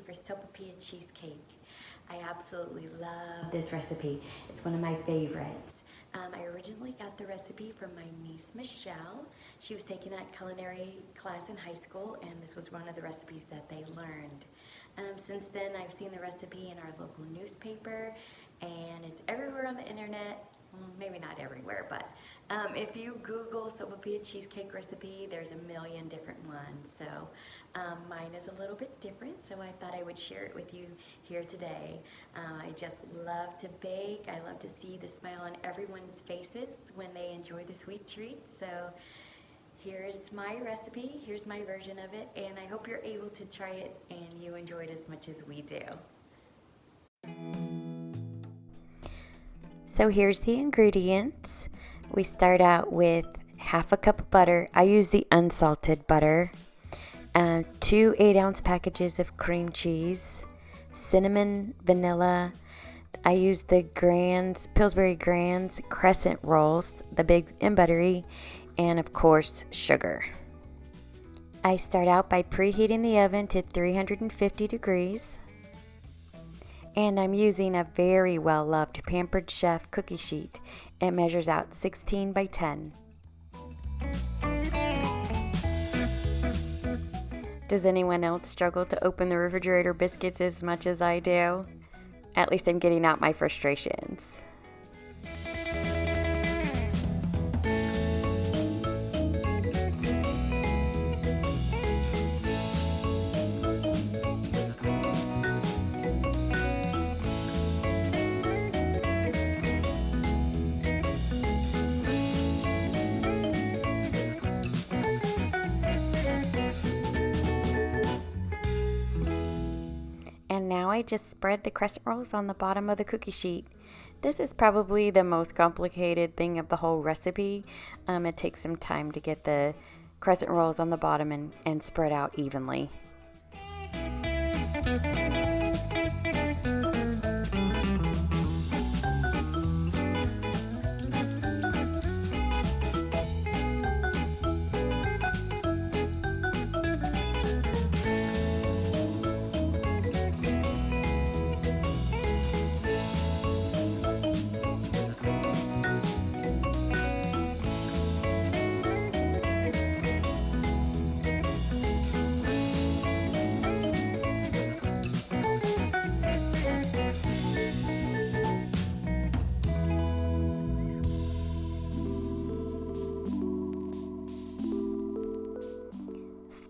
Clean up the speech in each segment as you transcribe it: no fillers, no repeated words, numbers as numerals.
for Sopapilla Cheesecake. I absolutely love this recipe. It's one of my favorites. I originally got the recipe from my niece Michelle. She was taking a culinary class in high school, and this was one of the recipes that they learned. Since then, I've seen the recipe in our local newspaper, and it's everywhere on the internet. Maybe not everywhere, but if you Google Sopapilla Cheesecake recipe, there's a million different ones. So mine is a little bit different, so I thought I would share it with you here today. I just love to bake. I love to see the smile on everyone's faces when they enjoy the sweet treat. So here's my recipe, here's my version of it, and I hope you're able to try it and you enjoy it as much as we do. So here's the ingredients. We start out with half a cup of butter. I use the unsalted butter. 2 8-ounce packages of cream cheese, cinnamon, vanilla. I use the Pillsbury Grands crescent rolls, the big and buttery, and of course sugar. I start out by preheating the oven to 350 degrees. And I'm using a very well-loved Pampered Chef cookie sheet. It measures out 16 by 10. Does anyone else struggle to open the refrigerator biscuits as much as I do? At least I'm getting out my frustrations. And now I just spread the crescent rolls on the bottom of the cookie sheet. This is probably the most complicated thing of the whole recipe. It takes some time to get the crescent rolls on the bottom and spread out evenly.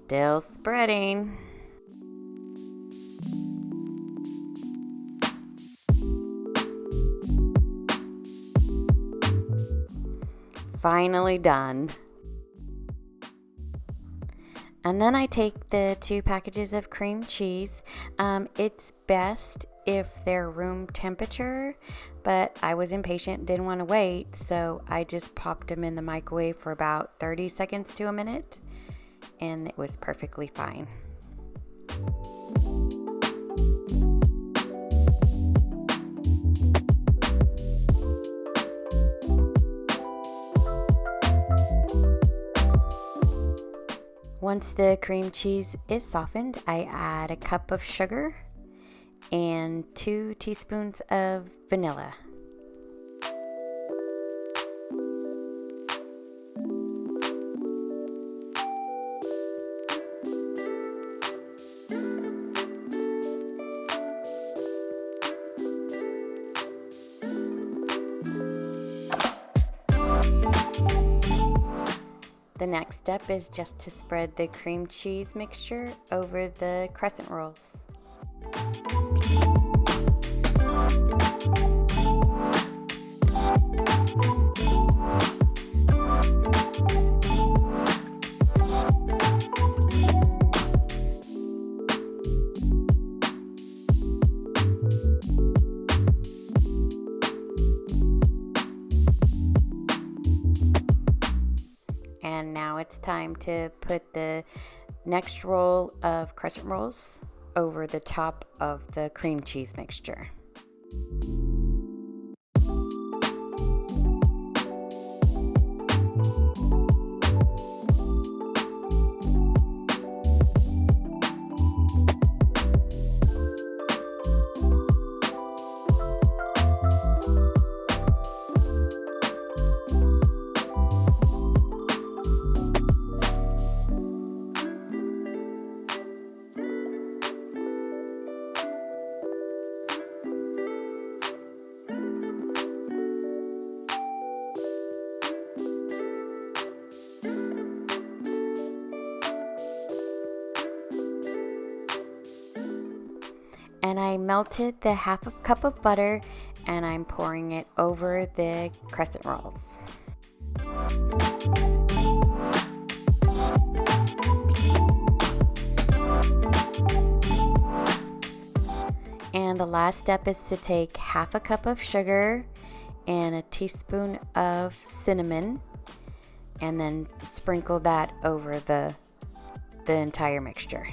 Still spreading. Finally done. And then I take the 2 packages of cream cheese. It's best if they're room temperature, but I was impatient, didn't want to wait, so I just popped them in the microwave for about 30 seconds to a minute. And it was perfectly fine. Once the cream cheese is softened, I add a cup of sugar and 2 teaspoons of vanilla. The next step is just to spread the cream cheese mixture over the crescent rolls. And now it's time to put the next roll of crescent rolls over the top of the cream cheese mixture. And I melted the half a cup of butter and I'm pouring it over the crescent rolls. And the last step is to take half a cup of sugar and a teaspoon of cinnamon and then sprinkle that over the entire mixture.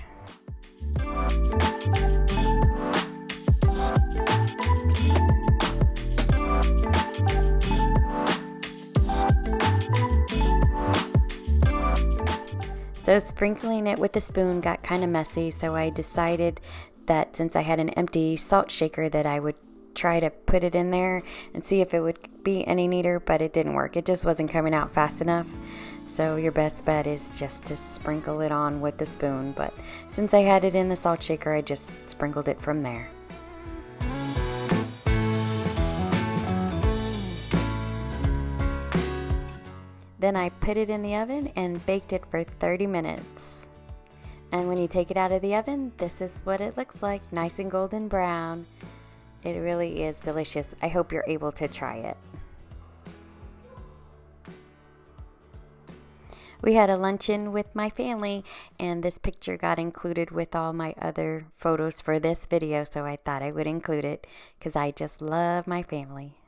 So sprinkling it with a spoon got kind of messy, so I decided that since I had an empty salt shaker that I would try to put it in there and see if it would be any neater, but it didn't work. It just wasn't coming out fast enough. So your best bet is just to sprinkle it on with the spoon, but since I had it in the salt shaker, I just sprinkled it from there. Then I put it in the oven and baked it for 30 minutes. And when you take it out of the oven, this is what it looks like, nice and golden brown. It really is delicious. I hope you're able to try it. We had a luncheon with my family, and this picture got included with all my other photos for this video, so I thought I would include it because I just love my family.